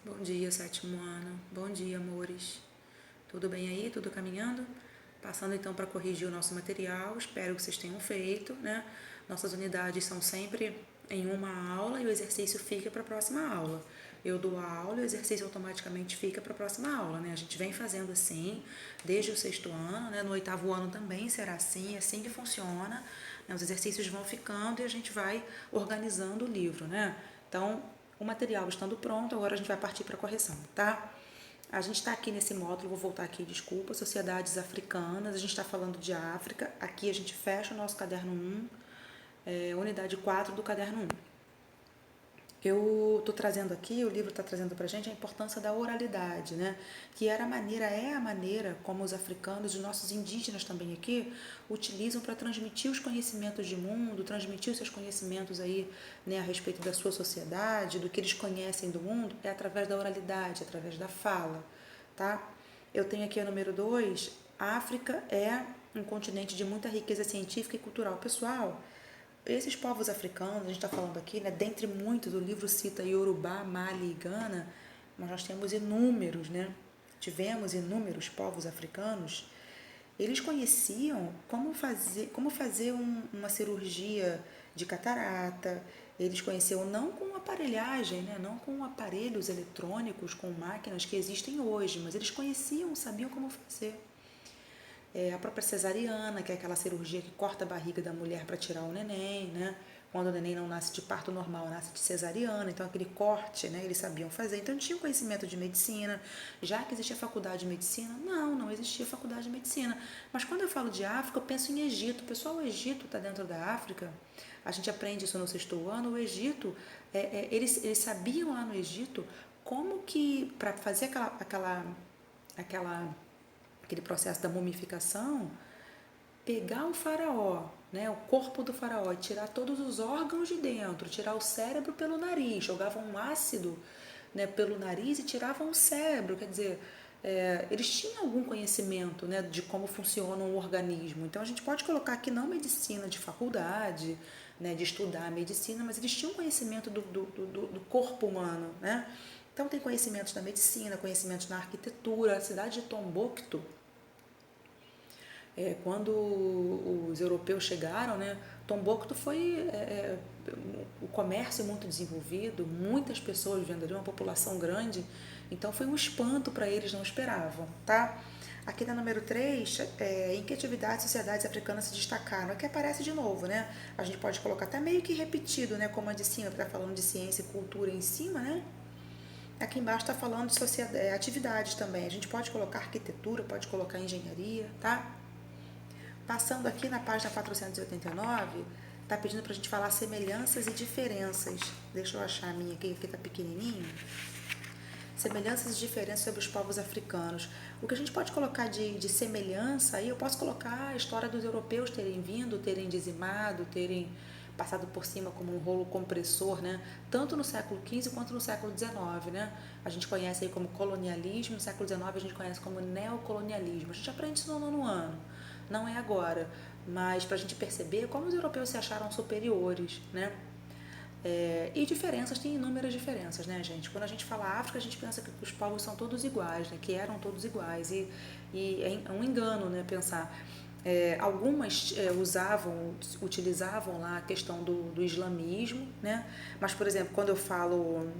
Bom dia, sétimo ano. Bom dia, amores. Tudo bem aí? Tudo caminhando? Passando então para corrigir o nosso material. Espero que vocês tenham feito, né? Nossas unidades são sempre em uma aula e o exercício fica para a próxima aula. Eu dou a aula e o exercício automaticamente fica para a próxima aula, né? A gente vem fazendo assim desde o sexto ano, né? No oitavo ano também será assim, é assim que funciona, né? Os exercícios vão ficando e a gente vai organizando o livro, né? Então, o material estando pronto, agora a gente vai partir para a correção, tá? A gente está aqui nesse módulo, vou voltar aqui, desculpa, sociedades africanas, a gente está falando de África, aqui a gente fecha o nosso caderno 1, unidade 4 do caderno 1. Eu estou trazendo aqui, o livro está trazendo para a gente a importância da oralidade, né? Que era a maneira, é a maneira como os africanos, os nossos indígenas também aqui, utilizam para transmitir os conhecimentos de mundo, transmitir os seus conhecimentos aí, né, a respeito da sua sociedade, do que eles conhecem do mundo, é através da oralidade, através da fala, tá? Eu tenho aqui o número 2, África é um continente de muita riqueza científica e cultural. Pessoal, esses povos africanos, a gente está falando aqui, né, dentre muitos, o livro cita Yorubá, Mali e Gana, mas nós temos inúmeros, né? Tivemos inúmeros povos africanos. Eles conheciam como fazer uma cirurgia de catarata, eles conheciam não com aparelhagem, né, não com aparelhos eletrônicos, com máquinas que existem hoje, mas eles conheciam, sabiam como fazer. A própria cesariana, que é aquela cirurgia que corta a barriga da mulher para tirar o neném, né? Quando o neném não nasce de parto normal, nasce de cesariana, então aquele corte, né, eles sabiam fazer. Então tinham conhecimento de medicina. Já que existia faculdade de medicina? Não existia faculdade de medicina. Mas quando eu falo de África, eu penso em Egito. Pessoal, o Egito está dentro da África. A gente aprende isso no sexto ano. O Egito, eles sabiam lá no Egito como que, para fazer aquela aquele processo da mumificação, pegar o faraó, né, o corpo do faraó e tirar todos os órgãos de dentro, tirar o cérebro pelo nariz, jogavam um ácido, né, pelo nariz e tiravam o cérebro, quer dizer, eles tinham algum conhecimento, né, de como funciona um organismo. Então a gente pode colocar aqui não medicina de faculdade, né, de estudar a medicina, mas eles tinham conhecimento do corpo humano, né? Então tem conhecimentos da medicina, conhecimentos na arquitetura. A cidade de Tombouctou, quando os europeus chegaram, né, Tombouctou foi o comércio muito desenvolvido, muitas pessoas vivendo ali, uma população grande, então foi um espanto para eles, não esperavam, tá? Aqui na número 3, em que atividades sociedades africanas se destacaram? Aqui aparece de novo, né? A gente pode colocar até meio que repetido, né? Como a de cima, está falando de ciência e cultura em cima, né? Aqui embaixo está falando de atividades também. A gente pode colocar arquitetura, pode colocar engenharia, tá? Passando aqui na página 489, está pedindo para a gente falar semelhanças e diferenças. Deixa eu achar a minha aqui, que está pequenininho. Semelhanças e diferenças sobre os povos africanos. O que a gente pode colocar de semelhança, aí eu posso colocar a história dos europeus terem vindo, terem dizimado, terem passado por cima como um rolo compressor, né? Tanto no século XV quanto no século XIX, né? A gente conhece aí como colonialismo, no século XIX a gente conhece como neocolonialismo. A gente aprende isso no nono ano, não é agora, mas para a gente perceber como os europeus se acharam superiores, né? E diferenças, tem inúmeras diferenças, né, gente? Quando a gente fala África, a gente pensa que os povos são todos iguais, né? Que eram todos iguais. E é um engano, né, pensar. Algumas utilizavam lá a questão do islamismo, né? Mas, por exemplo, quando eu falo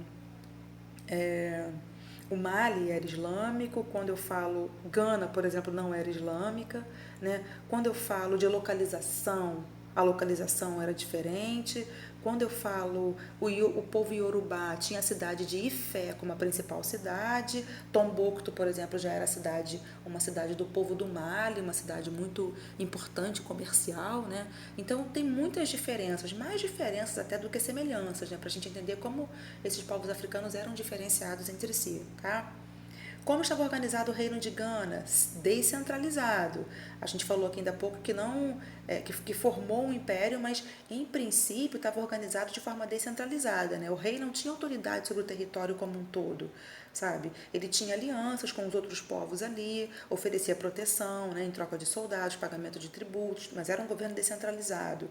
o Mali era islâmico, quando eu falo Gana, por exemplo, não era islâmica, né? Quando eu falo de localização, a localização era diferente. Quando eu falo o povo iorubá tinha a cidade de Ifé como a principal cidade. Tombouctou, por exemplo, já era uma cidade do povo do Mali, uma cidade muito importante comercial, né? Então tem muitas diferenças, mais diferenças até do que semelhanças, né? Para a gente entender como esses povos africanos eram diferenciados entre si, tá? Como estava organizado o reino de Gana? Descentralizado. A gente falou aqui ainda há pouco que não que formou um império, mas em princípio estava organizado de forma descentralizada, né? O rei não tinha autoridade sobre o território como um todo, sabe? Ele tinha alianças com os outros povos ali, oferecia proteção, né, em troca de soldados, pagamento de tributos, mas era um governo descentralizado.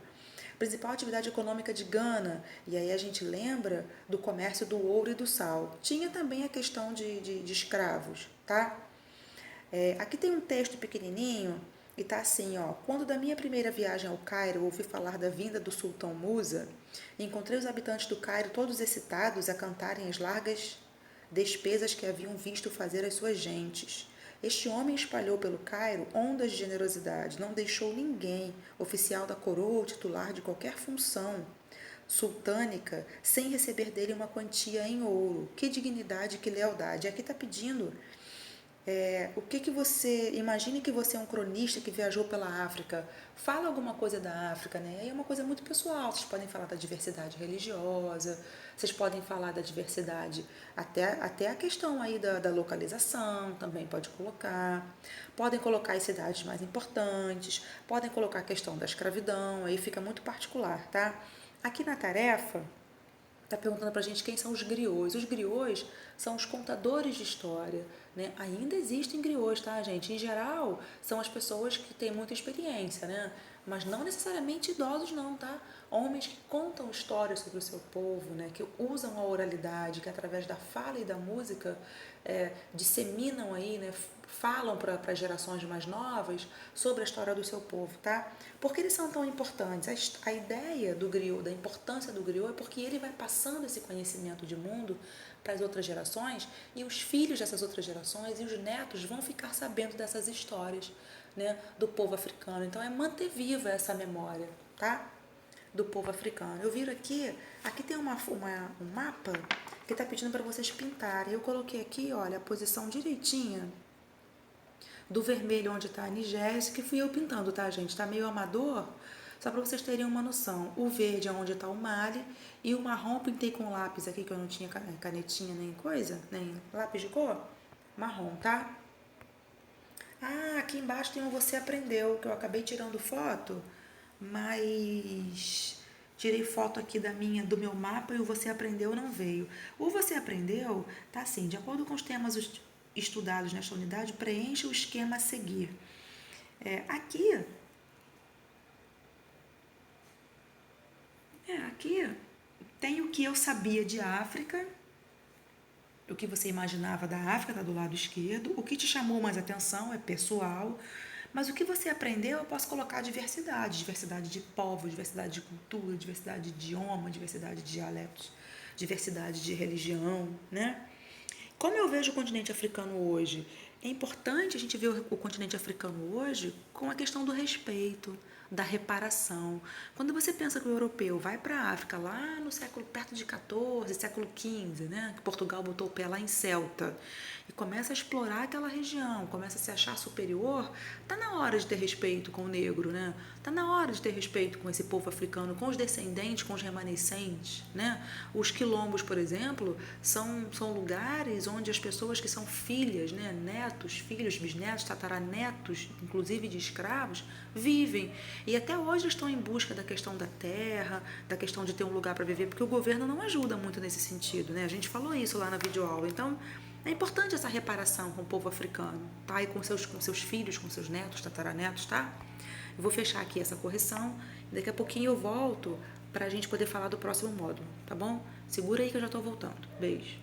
principal atividade econômica de Gana, e aí a gente lembra do comércio do ouro e do sal. Tinha também a questão de escravos, tá? Aqui tem um texto pequenininho e tá assim, ó. Quando da minha primeira viagem ao Cairo ouvi falar da vinda do sultão Musa, encontrei os habitantes do Cairo todos excitados a cantarem as largas despesas que haviam visto fazer às suas gentes. Este homem espalhou pelo Cairo ondas de generosidade, não deixou ninguém, oficial da coroa ou titular de qualquer função sultânica, sem receber dele uma quantia em ouro. Que dignidade, que lealdade. Aqui está pedindo o que você... Imagine que você é um cronista que viajou pela África. Fala alguma coisa da África, né? Aí é uma coisa muito pessoal. Vocês podem falar da diversidade religiosa, vocês podem falar da diversidade, até a questão aí da localização, também pode colocar. Podem colocar as cidades mais importantes, podem colocar a questão da escravidão, aí fica muito particular, tá? Aqui na tarefa, está perguntando para a gente quem são os griots. Os griots são os contadores de história, né? Ainda existem griots, tá, gente? Em geral, são as pessoas que têm muita experiência, né? Mas não necessariamente idosos, não, tá? Homens que contam histórias sobre o seu povo, né? Que usam a oralidade, que através da fala e da música disseminam aí, né? Falam para as gerações mais novas sobre a história do seu povo, tá? Por que eles são tão importantes? A ideia do griot, da importância do griot, é porque ele vai passando esse conhecimento de mundo para as outras gerações, e os filhos dessas outras gerações e os netos vão ficar sabendo dessas histórias, né, do povo africano. Então é manter viva essa memória, tá? Do povo africano. Eu viro aqui tem um mapa que está pedindo para vocês pintarem. Eu coloquei aqui, olha, a posição direitinha do vermelho onde está a Nigéria, que fui eu pintando, tá, gente? Está meio amador, só para vocês terem uma noção. O verde é onde está o Mali, e o marrom pintei com lápis aqui, que eu não tinha canetinha nem coisa, nem lápis de cor. Marrom, tá? Ah, aqui embaixo tem um Você Aprendeu, que eu acabei tirando foto, mas tirei foto aqui do meu mapa, e o Você Aprendeu não veio. O Você Aprendeu tá assim, de acordo com os temas estudados nesta unidade, preencha o esquema a seguir. Aqui tem o que eu sabia de África, o que você imaginava da África, está do lado esquerdo. O que te chamou mais atenção é pessoal, mas o que você aprendeu eu posso colocar diversidade de povos, diversidade de cultura, diversidade de idioma, diversidade de dialetos, diversidade de religião, né? Como eu vejo o continente africano hoje? É importante a gente ver o continente africano hoje com a questão do respeito, da reparação. Quando você pensa que o europeu vai para a África lá no século, perto de 14, século 15, né, que Portugal botou o pé lá em Celta, e começa a explorar aquela região, começa a se achar superior, tá na hora de ter respeito com o negro, né? Tá na hora de ter respeito com esse povo africano, com os descendentes, com os remanescentes, né? Os quilombos, por exemplo, são lugares onde as pessoas que são filhas, né, netos, filhos, bisnetos, tataranetos, inclusive de escravos, vivem. E até hoje estão em busca da questão da terra, da questão de ter um lugar para viver, porque o governo não ajuda muito nesse sentido, né? A gente falou isso lá na videoaula. Então, é importante essa reparação com o povo africano, tá? E com seus filhos, com seus netos, tataranetos, tá? Eu vou fechar aqui essa correção e daqui a pouquinho eu volto para a gente poder falar do próximo módulo, tá bom? Segura aí que eu já estou voltando. Beijo.